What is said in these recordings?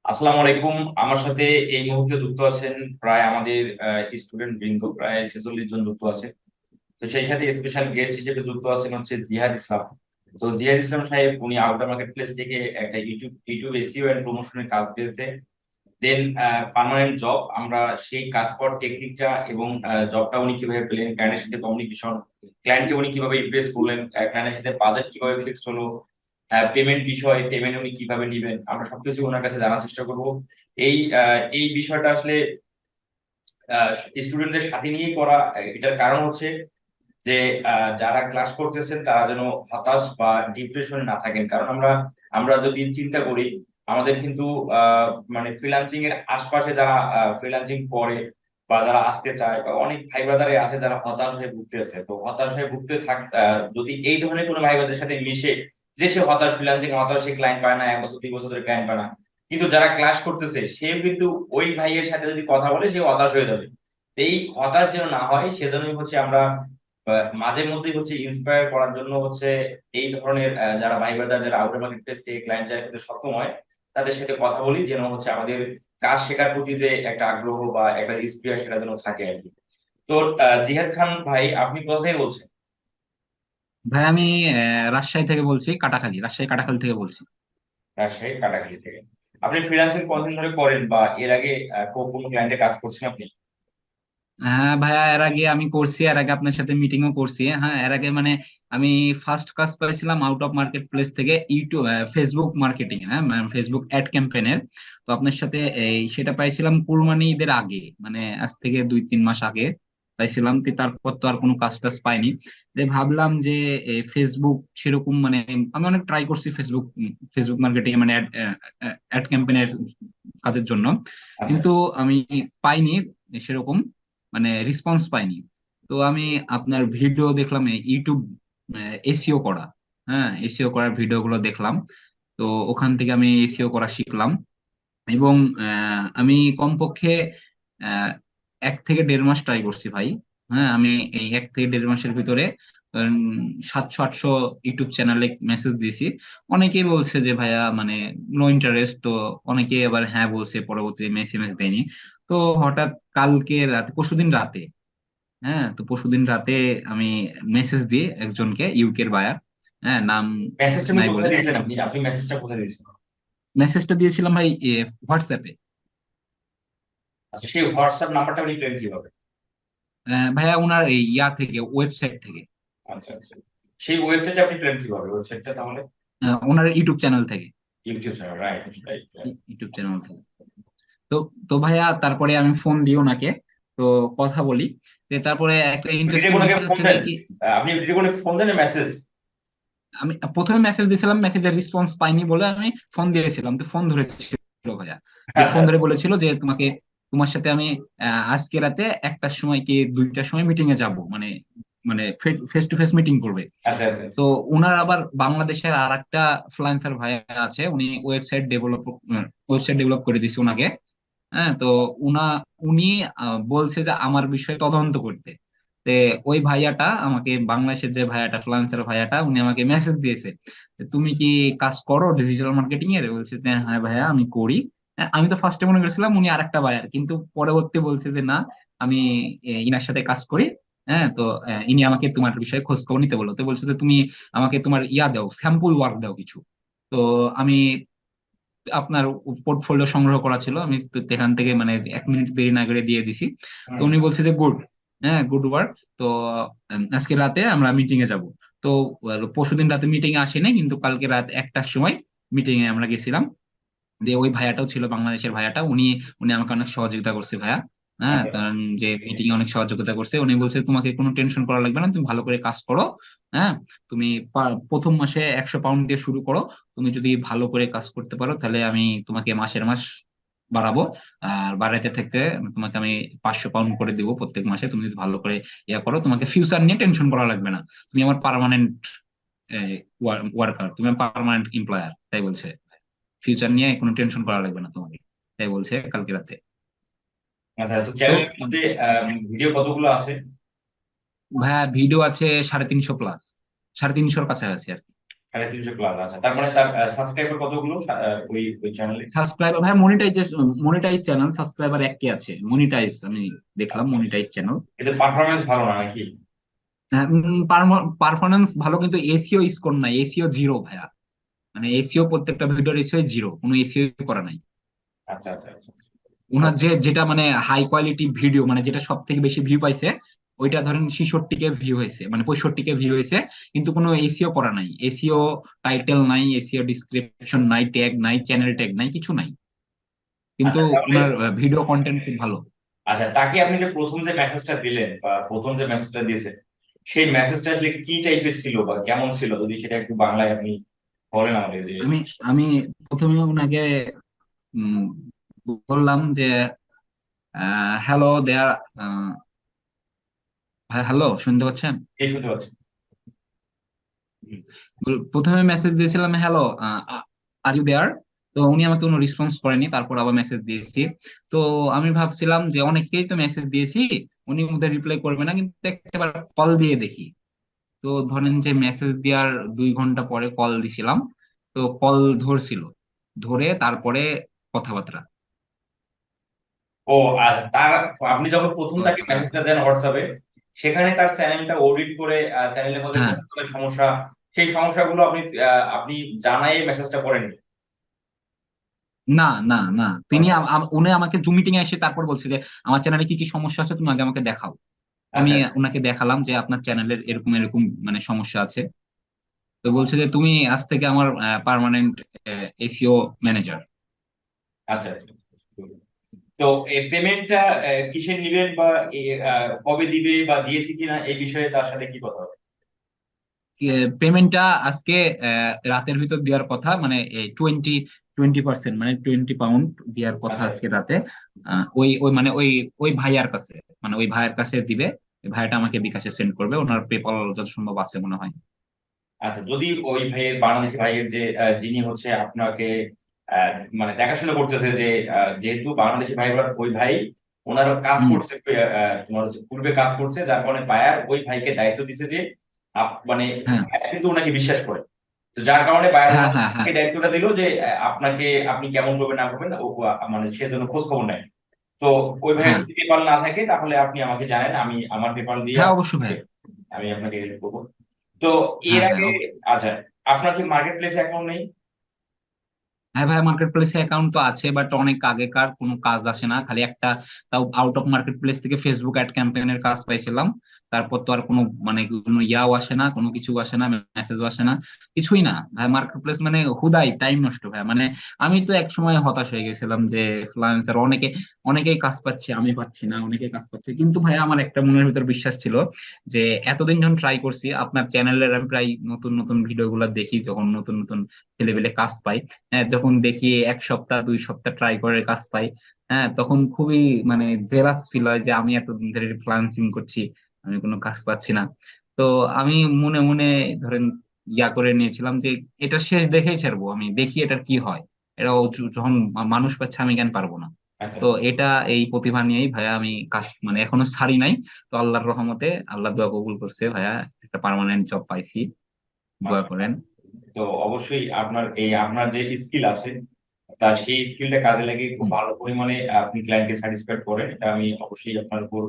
আসসালামু আলাইকুম। আমার সাথে এই মুহূর্তে যুক্ত আছেন প্রায় আমাদের স্টুডেন্ট বৃন্দ প্রায় 46 জন যুক্ত আছে। তো সেই সাথে স্পেশাল গেস্ট হিসেবে যুক্ত আছেন হচ্ছে জিহাদ ইসলাম। তো জিহাদ ইসলাম সাহেব উনি আউটার মার্কেট প্লেস থেকে একটা ইউটিউব ইউটিউব এসইও এন্ড প্রমোশনের কাজ পেয়েছে। দেন পার্মানেন্ট জব। আমরা সেই কাজ করার টেকনিকটা এবং জবটা উনি কিভাবে পেলেন, ক্লায়েন্টের সাথে কমিউনিকেশন, ক্লায়েন্টকে উনি কিভাবে ইমপ্রেস করলেন, ক্লায়েন্টের সাথে বাজেট কিভাবে ফিক্সড হলো, পেমেন্ট বিষয়, পেমেন্ট উনি কিভাবে নিবেন, আমরা সবকিছু ওনার কাছে জানার চেষ্টা করব। এই বিষয়টা আসলে স্টুডেন্টদের সাথে নিয়েই করা। এটার কারণ হচ্ছে যে যারা ক্লাস করতেছেন তারা যেন হতাশ বা ডিপ্রেশনে না থাকেন। কারণ আমরা আমরা যদি চিন্তা করি, আমাদের কিন্তু মানে ফ্রিল্যান্সিং এর আশপাশে যারা ফ্রিল্যান্সিং করে বা যারা আসতে চায় বা অনেক ভাই ব্রাদারে আছে যারা হতাশ হয়ে ভুগতেছে। তো হতাশ হয়ে ভুগতে যদি এই ধরনের কোনো ভাই ব্রাদারের সাথে মিশে, যে সে হতাশ, ফ্রিল্যান্সিং হতাশ, সে ক্লায়েন্ট পায় না, 1 বছর 2 বছর ধরে ক্লায়েন্ট পায় না, কিন্তু যারা ক্লাস করতেছে সে কিন্তু ওই ভাইয়ের সাথে যদি কথা বলে সে হতাশ হয়ে যাবে। এই হতাশ যেন না হয় সেজন্যই হচ্ছে আমরা মাঝে মধ্যেই হচ্ছে ইন্সপায়ার করার জন্য হচ্ছে এই ধরনের যারা ভাই ব্রাদার, যারা আউটার মার্কেট প্লেস থেকে ক্লায়েন্ট যারা কিন্তু সক্ষম হয়, তাদের সাথে কথা বলি যেন হচ্ছে আমাদের কাজ শেখার প্রতি যে একটা আগ্রহ বা একটা স্পৃহা সেটা যেন থাকে আর কি। তো জিহাদ খান ভাই, আপনি কোথা থেকে বলছেন? ভাই আমি রাজশাহী থেকে বলছি, রাজশাহী কাটাখালী থেকে বলছি। রাজশাহী কাটাখালী থেকে। আপনি ফ্রিল্যান্সিং কতদিন ধরে করেন বা এর আগে কোন ক্লায়েন্টে কাজ করছেন আপনি? হ্যাঁ ভাইয়া, এর আগে আমি করছি, এর আগে আপনার সাথে মিটিংও করছি। হ্যাঁ, এর আগে মানে আমি ফার্স্ট কাজ পাইছিলাম আউট অফ মার্কেট প্লেস থেকে ইউটিউব ফেসবুক মার্কেটিং, হ্যাঁ মানে ফেসবুক অ্যাড ক্যাম্পেইনের। তো আপনার সাথে সেটা পাইছিলাম কুরবানি ঈদের আগে, মানে আজ থেকে 2-3 মাস আগে পাইছিলাম। তারপর তো আর কোনো কাজ টাজ পাইনি। ভাবলাম যে ফেসবুক সেরকম মানে আমি অনেক ট্রাই করছি ফেসবুক ফেসবুক মার্কেটিং মানে অ্যাড ক্যাম্পেইনের কাজের জন্য, আচ্ছা। কিন্তু আমি পাইনি সেরকম, মানে রেসপন্স পাইনি। তো আমি আপনার ভিডিও দেখলাম ইউটিউব এসইও করা, হ্যাঁ এসইও করার ভিডিও গুলো দেখলাম। তো ওখান থেকে আমি এসইও করা শিখলাম। এবং আমি কমপক্ষে আহ, 1 থেকে 1.5 মাস ট্রাই করছি ভাই। হ্যাঁ, আমি এই 1 থেকে 1.5 মাসের ভিতরে 700-800 ইউটিউব চ্যানেলে মেসেজ দিয়েছি। অনেকেই বলছে যে ভাইয়া মানে নো ইন্টারেস্ট, তো অনেকেই আবার হ্যাঁ বলছে, পরবর্তী মেসেজ দেয়নি। তো হঠাৎ কালকে রাতে, পরশুদিন রাতে, হ্যাঁ তো পরশুদিন রাতে আমি মেসেজ দিই একজনকে, ইউকের বায়ার, হ্যাঁ নাম মেসেজটা আপনি নাই কোথায় বলে। দিয়েছেন? আপনি আপনি মেসেজটা কোথায় দিয়েছেন? মেসেজটা দিয়েছিলাম ভাই হোয়াটসঅ্যাপে। আচ্ছা, সেই হোয়াটসঅ্যাপ নাম্বারটা আপনি পেলেন কিভাবে? ভাইয়া ওনার এই ইয়া থেকে, ওয়েবসাইট থেকে। আচ্ছা আচ্ছা, সেই ওয়েবসাইটে আপনি পেলেন কিভাবে ওয়েবসাইটটা তাহলে? ওনার ইউটিউব চ্যানেল থেকে। YouTube channel, right right right. YouTube channel থেকে। তো তো ভাইয়া তারপরে আমি ফোন দিই ওনাকে, তো কথা বলি। তারপরে একটা ভিডিও ইন্টারেস্টিং কোনকে বিষয় ফোন হচ্ছে যে দেন? কি, আপনি ভিডিও কোনে ফোন দেন মেসেজ? আমি প্রথমে মেসেজ দিয়েছিলাম, মেসেজের রেসপন্স পাইনি বলে আমি ফোন দিয়েছিলাম। তো ফোন ধরেছিল ভাইয়া, আচ্ছা ফোন ধরে আচ্ছা বলেছিল যে তোমার সাথে আমি আজকে রাতে 1টার সময় কি 2টার সময় মিটিং এ যাব, মানে মানে ফেস টু ফেস মিটিং করবে। আচ্ছা আচ্ছা আচ্ছা। তো ওনার আবার বাংলাদেশের আর একটা ফ্রিল্যান্সার ভাই আছে, উনি ওয়েবসাইট ডেভেলপ করে দিছে ওনাকে। হ্যাঁ, তো উনা উনি বলছে যে আমার বিষয়ে তদন্ত করতে। তে ওই ভাইয়াটা আমাকে, বাংলাদেশের যে ভাইয়াটা, ফ্রিল্যান্সার ভাইয়াটা, উনি আমাকে মেসেজ দিয়েছে যে, তুমি কি কাজ করো ডিজিটাল মার্কেটিং এর? বলছে যে হ্যাঁ ভাইয়া আমি করি। আমি তো ফার্স্টে মনে করেছিলাম উনি আরেকটা বায়ার, কিন্তু পরবর্তী বলছে যে না, আমি ইনার সাথে কাজ করি। হ্যাঁ, তো ইনি আমাকে তোমার বিষয়ে খোঁজ খবর নিতে বললো। তো বলছো যে তুমি আমাকে তোমার ইয়া দাও, স্যাম্পল ওয়ার্ক দাও কিছু। তো আমি, আপনার পোর্টফোলিও সংগ্রহ করা ছিল, আমি তো এখান থেকে মানে 1 মিনিট দেরি না করে দিয়ে দিছি। তো হুম। উনি বলছে যে গুড, হ্যাঁ গুড ওয়ার্ক। তো আজকে রাতে আমরা মিটিং এ যাব। তো পরশুদিন রাতে মিটিং এ আসেনি, কিন্তু কালকে রাত 1টার সময় মিটিং এ আমরা গেছিলাম। দিয়ে ওই ভাইয়াটাও ছিল, বাংলাদেশের ভাইয়াটা, উনি উনি আমাকে অনেক সহযোগিতা করছে ভাইয়া। হ্যাঁ, আচ্ছা আচ্ছা। কারণ যে মিটিং এ অনেক সহযোগিতা করছে। উনি বলছে তোমাকে কোনো টেনশন করা লাগবে না, তুমি ভালো করে কাজ করো। হ্যাঁ, তুমি প্রথম মাসে 100 পাউন্ড দিয়ে শুরু করো। তুমি যদি ভালো করে কাজ করতে পারো তাহলে আমি তোমাকে মাসের মাস বাড়াবো। আর বাড়াইতে থাকতে তোমাকে আমি 500 পাউন্ড করে দিব প্রত্যেক মাসে, তুমি যদি ভালো করে ইয়া করো। তোমাকে ফিউচার নিয়ে টেনশন করা লাগবে না, তুমি আমার পার্মানেন্ট ওয়ার্কার, তুমি পার্মানেন্ট এমপ্লয়ার, তাই বলছে। ফিউচার নিয়ে কোনো টেনশন করা লাগবে না তোমাকে, তাই বলছে কালকে রাতে। আচ্ছা, তো তো চ্যানেলের মধ্যে ভিডিও কতগুলো আছে? ভাইয়া ভিডিও আছে 350 প্লাস, 350-এর কাছাকাছি আর কি। 350 ক্লাস, আচ্ছা। তার মানে তার সাবস্ক্রাইবার কতগুলো ওই ওই চ্যানেলে? সাবস্ক্রাইবার ভাই মনিটাইজ চ্যানেল, সাবস্ক্রাইবার 1K আছে মনিটাইজ, আমি দেখলাম আচ্ছা আচ্ছা। Monetize channel. এদের পারফরমেন্স ভালো না নাকি? পারফরমেন্স ভালো কিন্তু এসিও স্কোর নাই, এসিও জিরো ভাইয়া। মানে এসিও প্রত্যেকটা ভিডিওর এসিও জিরো, কোনো এসিও করা নাই। আচ্ছা আচ্ছা আচ্ছা। ওনার যেটা মানে হাই কোয়ালিটি ভিডিও, মানে যেটা সব থেকে বেশি ভিউ পাইছে, ওইটা ধরেন 66K ভিউ হয়েছে, মানে 65K ভিউ হয়েছে, কিন্তু কোনো এসিও করা নাই, এসিও টাইটেল নাই, এসিও ডিসক্রিপশন নাই, ট্যাগ নাই, চ্যানেল ট্যাগ নাই, কিছু নাই, কিন্তু আচ্ছা তাহলে, ওনার ভিডিও কন্টেন্ট খুব ভালো। আচ্ছা তাকে আপনি যে প্রথম যে মেসেজটা দিলেন বা প্রথম যে মেসেজটা দিয়েছেন, সেই মেসেজটা আসলে কি টাইপের ছিল বা কেমন ছিল, যদি সেটা একটু বাংলায় আপনি বলেন আমাদের যে। আমি আমি প্রথমে ওনাকে উম, বললাম যে হ্যালো দেয়ার, হ্যালো শুনতে পাচ্ছেন? এই শুনতে পাচ্ছি। প্রথমে মেসেজ দিয়েছিলাম হ্যালো আর ইউ দেয়ার। তো উনি আমাকে কোনো রেসপন্স করেনি, তারপর আবার মেসেজ দিয়েছি। তো আমি ভাবছিলাম যে অনেককেই তো মেসেজ দিয়েছি, উনি মধ্যে রিপ্লাই করবে না, কিন্তু একবার কল দিয়ে দেখি। তো ধরেন যে মেসেজ দেওয়ার 2 ঘন্টা পরে কল দিছিলাম, তো কল ধরছিল, ধরে তারপরে কথাবার্তা। ও আচ্ছা, তার আপনি যখন প্রথম তাকে মেসেজটা দেন হোয়াটসঅ্যাপে, সেখানে তার চ্যানেলটা অডিট করে চ্যানেলের মধ্যে হ্যাঁ, কোন কোন সমস্যা, সেই সমস্যাগুলো আপনি আপনি জানাই মেসেজটা করেননি? না না না, তিনি আচ্ছা উনি আমাকে জুম মিটিং এ এসে তারপর বলছে যে আমার চ্যানেলে কি কি সমস্যা আছে তুমি আগে আমাকে দেখাও। তো আমি আচ্ছা। ওনাকে দেখালাম যে আপনার চ্যানেলের এরকম এরকম মানে সমস্যা আছে। তো বলছে যে তুমি আজ থেকে আমার পার্মানেন্ট এসিও ম্যানেজার। আচ্ছা আচ্ছা। তো এই পেমেন্টটা কিসে নিবেন বা কবে দিবে বা দিয়েছি কিনা এই বিষয়ে তার সাথে কি কথা হবে? পেমেন্টটা আজকে রাতের ভিতর দেওয়ার কথা, মানে 20% মানে 20 পাউন্ড দেওয়ার কথা আচ্ছা আজকে রাতে। ওই ওই মানে ওই ওই ভাইয়ার কাছে, মানে ওই ভাইয়ের কাছে দিবে। ওই ভাইয়াটা আমাকে বিকাশে সেন্ড করবে, ওনার পেপাল যত সম্ভব আছে মনে হয়। আচ্ছা। যদি ওই ভাইয়ের, বাংলাদেশি ভাইয়ের যে যিনি হচ্ছে আপনাকে আহ, মানে দেখাশোনা করতেছে, যে যেহেতু বাংলাদেশি ভাই ওই ভাই ওনার কাজ হুম। করছে, তোমার হচ্ছে পূর্বে কাজ করছে, যার কারণে বায়ার ওই ভাইকে দায়িত্ব দিছে যে মানে হ্যাঁ buyer কিন্তু ওনাকে বিশ্বাস করে। তো যার কারণে বায়ার হ্যাঁ হ্যাঁ হ্যাঁ ওনাকে দায়িত্বটা দিল যে আপনাকে, আপনি কেমন করবেন না করবেন মানে সেজন্য খোঁজ খবর নেয়। তো ওই ভাইয়ের হ্যাঁ যদি পেপার না থাকে তাহলে আপনি আমাকে জানেন, আমি আমার পেপার দিয়ে হ্যাঁ অবশ্যই ভাইয়া। আমি আপনাকে হেল্প করবো। তো এর হ্যাঁ আগে, ভাইয়া। আচ্ছা, আপনার কি মার্কেট প্লেস অ্যাকাউন্ট নেই? হ্যাঁ ভাই, মার্কেট প্লেসে অ্যাকাউন্ট তো আছে, বাট অনেক আগেকার, কোনো কাজ আসে না, খালি একটা, তাও আউট অফ মার্কেট প্লেস থেকে ফেসবুক অ্যাড ক্যাম্পেইনের কাজ পাইছিলাম। তারপর তো আর কোনো মানে কোনো ইয়াও আসে না, কোনো কিছু আসে না, মেসেজও আসে না, কিছুই না ভাই। মার্কেট প্লেস মানে হুদাই টাইম নষ্ট ভাই। মানে আমি তো এক সময় হতাশ হয়ে গেছিলাম যে ফ্রিল্যান্সার অনেকেই কাজ পাচ্ছে, আমি পাচ্ছি না, অনেকেই কাজ পাচ্ছে। কিন্তু ভাই আমার একটা মনের ভিতর বিশ্বাস ছিল যে এতদিন যখন ট্রাই করছি আপনার চ্যানেলের, আমি প্রায় নতুন নতুন ভিডিও গুলা দেখি, যখন নতুন নতুন ছেলেপেলে কাজ পাই, হ্যাঁ, যখন দেখি 1 সপ্তাহ 2 সপ্তাহ ট্রাই করে কাজ পাই, হ্যাঁ, তখন খুবই মানে জেলাস ফিল হয় যে আমি এতদিন ধরে ফ্রিল্যান্সিং করছি, আমি কোনো কাজ পাচ্ছি না। তো আমি মনে মনে ধরেন ইয়া করে নিয়েছিলাম যে এটা শেষ দেখেই ছাড়বো, আমি দেখি এটার কি হয়। এটা যখন মানুষ পাচ্ছে আমি কেন পারবো না। আচ্ছা। তো এটা এই প্রতিভা নিয়েই ভাইয়া আমি কাজ মানে এখনো ছাড়ি নাই। তো আল্লাহর রহমতে আল্লাহ দোয়া কবুল করছে ভাইয়া, একটা পার্মানেন্ট জব পাইছি, দোয়া মাশাআল্লাহ। করেন। তো অবশ্যই আপনার আপনার যে স্কিল আছে, তা সেই স্কিলটা কাজে লাগিয়ে খুব হুম, ভালো পরিমাণে আপনি ক্লায়েন্টকে স্যাটিসফাইড করেন, এটা আমি অবশ্যই আপনার উপর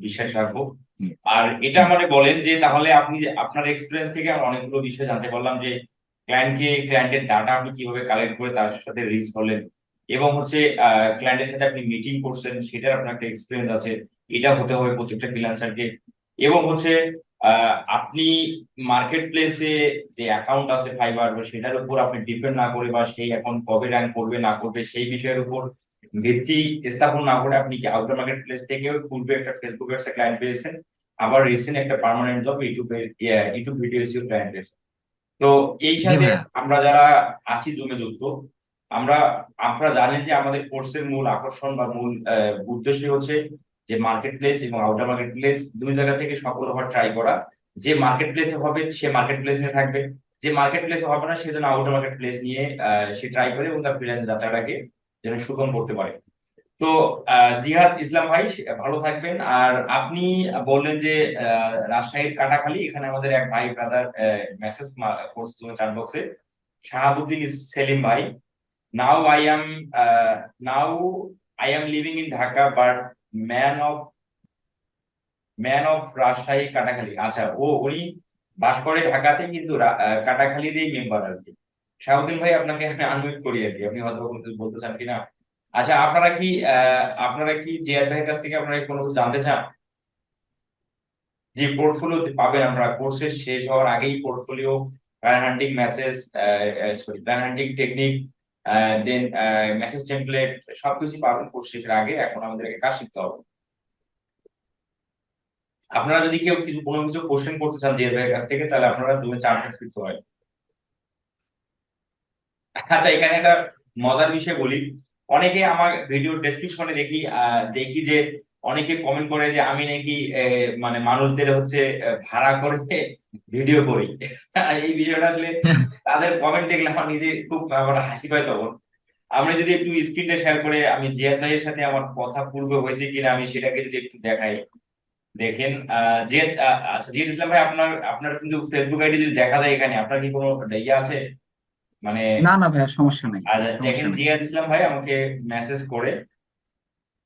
বিশ্বাস রাখবো। হুম, আর এটা হুম। আমাকে বলেন যে তাহলে আপনি যে আপনার এক্সপিরিয়েন্স থেকে আমরা অনেকগুলো বিষয় জানতে পারলাম যে ক্লায়েন্টের ডাটা আপনি কিভাবে কালেক্ট করে তার সাথে রিচ হলেন, এবং হচ্ছে ক্লায়েন্টের সাথে আপনি মিটিং করছেন, সেটার আপনার একটা এক্সপিরিয়েন্স আছে। এটা হতে হবে প্রত্যেকটা ফ্রিল্যান্সারকে। এবং হচ্ছে আপনি মার্কেট প্লেসে যে অ্যাকাউন্ট আছে ফাইবার, সেটার উপর আপনি ডিপেন্ড না করে বা সেই অ্যাকাউন্ট কবে র্যাঙ্ক করবে না করবে সেই বিষয়ের উপর ভিত্তি স্থাপন না করে, আপনি কি আউটার মার্কেট প্লেস থেকে পূর্বে একটা ফেসবুকের ক্লায়েন্ট পেয়েছেন, আবার রিসেন্ট একটা permanent job YouTube video SEO client পেয়েছেন। তো এই জি সাথে ভাইয়া। আমরা যারা আছি জমে যুক্ত, আমরা, আপনারা জানেন যে আমাদের কোর্সের মূল আকর্ষণ বা মূল উদ্দেশ্য হচ্ছে যে মার্কেট প্লেস এবং আউটার মার্কেট প্লেস দুই জায়গা থেকে সফল হওয়ার ট্রাই করা। যে মার্কেট প্লেসে হবে সে মার্কেট প্লেস নিয়ে থাকবে, যে মার্কেট প্লেসে হবে না সেজন্য আউটার মার্কেট প্লেস নিয়ে সে ট্রাই করে এবং তার ফ্রিল্যান্স যাত্রাটাকে যেন সুগম করতে পারে। তো জিহাদ ইসলাম ভাই, ভালো থাকবেন। আর আপনি বললেন যে রাজশাহীর কাটাখালী, এখানে আমাদের এক ভাই ব্রাদার মেসেজ করছে চ্যাট বক্সে, শাহাবুদ্দিন সেলিম ভাই। Now I am now I am living in Dhaka but man of man of Rajshahi Katakhali. আচ্ছা, উনি বাস করে ঢাকাতে, কিন্তু কাটাখালীরই মেম্বার আর কি। শাহাবুদ্দিন ভাই, আপনাকে আমি আনমিউট করি আর কি, আপনি হয়তো বলতে বলতে চান কিনা। আচ্ছা, আপনারা কি জিয়াদ ভাইয়ের কাছ থেকে আপনারা কি কোনো কিছু জানতে চান? যে পোর্টফোলিও পাবেন, আমরা কোর্সের শেষ হওয়ার আগেই পোর্টফোলিও, প্ল্যান হান্টিং মেসেজ, সরি প্ল্যান হান্টিং টেকনিক, দেন মেসেজ টেমপ্লেট, সবকিছু পাবেন কোর্স শেষের আগে। এখন আমাদেরকে কাজ শিখতে হবে। আপনারা যদি কেউ কোনো কিছু কোশ্চেন করতে চান জিয়াদ ভাইয়ের কাছ থেকে, তাহলে আপনারা 2-4 মিনিট শিখতে হয়। আচ্ছা, এখানে একটা মজার বিষয় বলি। অনেকে আমার ভিডিও ডেসক্রিপশনে দেখি যে অনেকে কমেন্ট করে যে আমি নাকি মানে মানুষদের হচ্ছে ভাড়া করে ভিডিও করি। এই বিষয়টা আসলে তাদের কমেন্ট দেখলে আমার নিজে খুব আমার হাসি পায়। তখন আমরা যদি একটু স্ক্রিনটা শেয়ার করে, আমি জিয়াদ ভাইয়ের সাথে আমার কথা পূর্বে হয়েছে কিনা আমি সেটাকে যদি একটু দেখাই। দেখেন, আচ্ছা জিয়াদ ইসলাম ভাই, আপনার আপনার কিন্তু ফেসবুক আইডি যদি দেখা যায়, এখানে আপনার কি কোনো ইয়ে আছে মানে? না না ভাইয়া, সমস্যা নাই, আচ্ছা দেখেন, সমস্যা নাই। জিয়াদ ইসলাম ভাই আমাকে মেসেজ করে,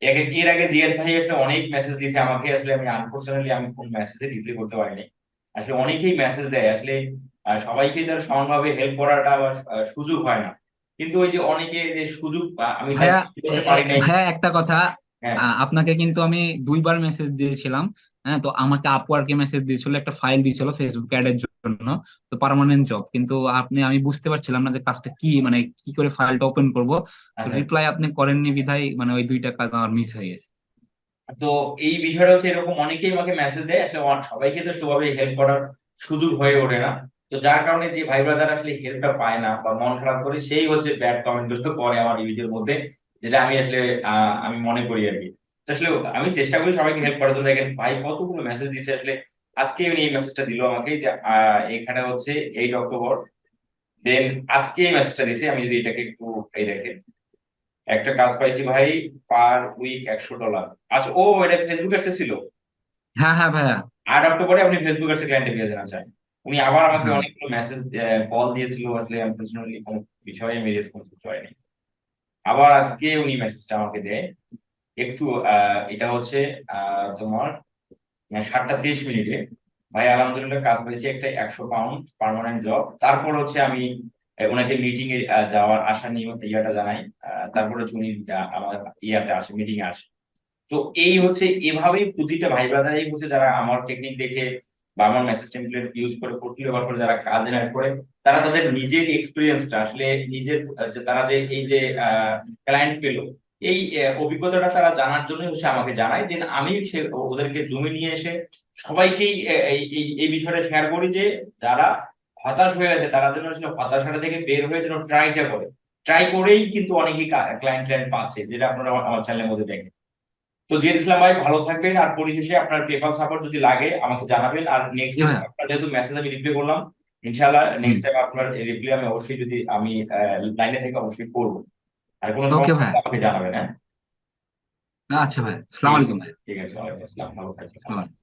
এর আগে জিয়াদ ভাই আসলে অনেক মেসেজ দিয়েছে আমাকে, আসলে আমি আনফরচুনেটলি আমি কোন মেসেজে রিপ্লাই করতে পারিনি। আসলে অনেকেই মেসেজ দেয় আসলে, সবাইকে তার সমানভাবে হেল্প করাটা আবার সুযোগ হয় না। কিন্তু ওই যে অনেকে যে সুযোগ আমি ভাইয়া, তাকে করতে পারি নাই। ভাইয়া একটা কথা, হ্যাঁ। আপনাকে কিন্তু আমি 2বার মেসেজ দিয়েছিলাম। হ্যাঁ, তো আমাকে আপওয়ার্কে মেসেজ দিয়েছিল, একটা ফাইল দিয়েছিল ফেসবুক অ্যাড এর জন্য, তো পার্মানেন্ট জব, কিন্তু আমি বুঝতে পারছিলাম না যে কাজটা কি, মানে কি করে ফাইলটা ওপেন করব। তো আচ্ছা, রিপ্লাই আপনি করেননি বিধায় ওই 2টা কাজ আমার মিস হয়ে গেছে। তো এই বিষয়টা হচ্ছে এরকম, অনেকেই আমাকে মেসেজ দেয় আসলে, সবাইকে তো সেভাবে হেল্প করার সুযোগ হয়ে ওঠে না। তো যার কারণে যে ভাই ব্রাদার আসলে হেল্পটা পায় না বা মন খারাপ করে, সেই হচ্ছে ব্যাড কমেন্ট গুলো করে আমার এই ভিডিওর মধ্যে, যেটা আমি আসলে আমি মনে করি আর কি। তো আসলে আমি চেষ্টা করি সবাইকে হেল্প করার জন্য। দেখেন ভাই কতগুলো মেসেজ দিছে আসলে। আজকে উনি এই মেসেজটা দিল আমাকে যে এখানে হচ্ছে 8 অক্টোবর, দেন আজকে এই মেসেজটা দিছে। আমি যদি এটাকে একটু এই দেখেন, একটা কাজ পাইছি ভাই, পার উইক $100। আচ্ছা, এটা ফেসবুক এসে ছিল। হ্যাঁ হ্যাঁ ভাইয়া। 8 অক্টোবরে আপনি ফেসবুক এর ক্লায়েন্টে পেয়েছেন। আচ্ছা, উনি আবার আমাকে হ্যাঁ। অনেকগুলো মেসেজ, কল দিয়েছিল, আসলে আনফরচুনেটলি কোনো বিষয়ে আমি রেসপন্স করতে পারিনি। আবার আজকে উনি মেসেজটা আমাকে দেয় একটু, এটা হচ্ছে তোমার 7টা 30 মিনিটে, ভাই আলহামদুলিল্লাহ কাজ পেয়েছি একটা, £100 পার্মানেন্ট জব। তারপর হচ্ছে আমি ওনাকে মিটিং এ যাওয়ার আশা নিয়ে ইয়াটা জানাই। তারপর হচ্ছে উনি আমার ইয়াতে আসে, মিটিং এ আসে। তো এই হচ্ছে, এভাবেই প্রতিটা ভাই ব্রাদারই হচ্ছে, যারা আমার টেকনিক দেখে বা আমার মেসেজ টেমপ্লেট ইউজ করে, পোর্টফোলিও ব্যবহার করে যারা কাজ জেনারেট করে, তারা তাদের নিজের এক্সপিরিয়েন্সটা আসলে, নিজের যে তারা যে এই যে ক্লায়েন্ট পেলো, এই অভিজ্ঞতাটা তারা জানার জন্য হচ্ছে আমাকে জানায়। দেন আমি ওদেরকে জমি নিয়ে এসে সবাইকেই এই এই এই বিষয়টা শেয়ার করি যে যারা হতাশ হয়ে আছে, তারা যেন আসলে হতাশাটা থেকে বের হয়ে যেন ট্রাইটা করে। ট্রাই করেই কিন্তু অনেকেই ক্লায়েন্ট ক্লায়েন্ট পাচ্ছে, যেটা আপনারা আমার চ্যানেলের মধ্যে দেখেন। তো জিয়াদ ইসলাম ভাই, ভালো থাকবেন। আর পরিশেষে আপনার পেপাল সাপোর্ট যদি লাগে আমাকে জানাবেন। আর নেক্সট জি টাইম ভাইয়া। আপনার যেহেতু মেসেজ আমি রিপ্লাই করলাম, ইনশাআল্লাহ হুম। নেক্সট টাইম আপনার রিপ্লাই আমি অবশ্যই, যদি আমি লাইনে থেকে অবশ্যই করবো। আর কোনো ওকে সমস্যা ভাইয়া। হলে আমাকে জানাবেন, হ্যাঁ? আচ্ছা ভাইয়া, ঠিক আসসালামু আছে, আলাইকুম ভাইয়া। ঠিক আছে, ওয়ালাইকুম আসসালাম, ভালো থাকবেন। আসসালামু আলাইকুম।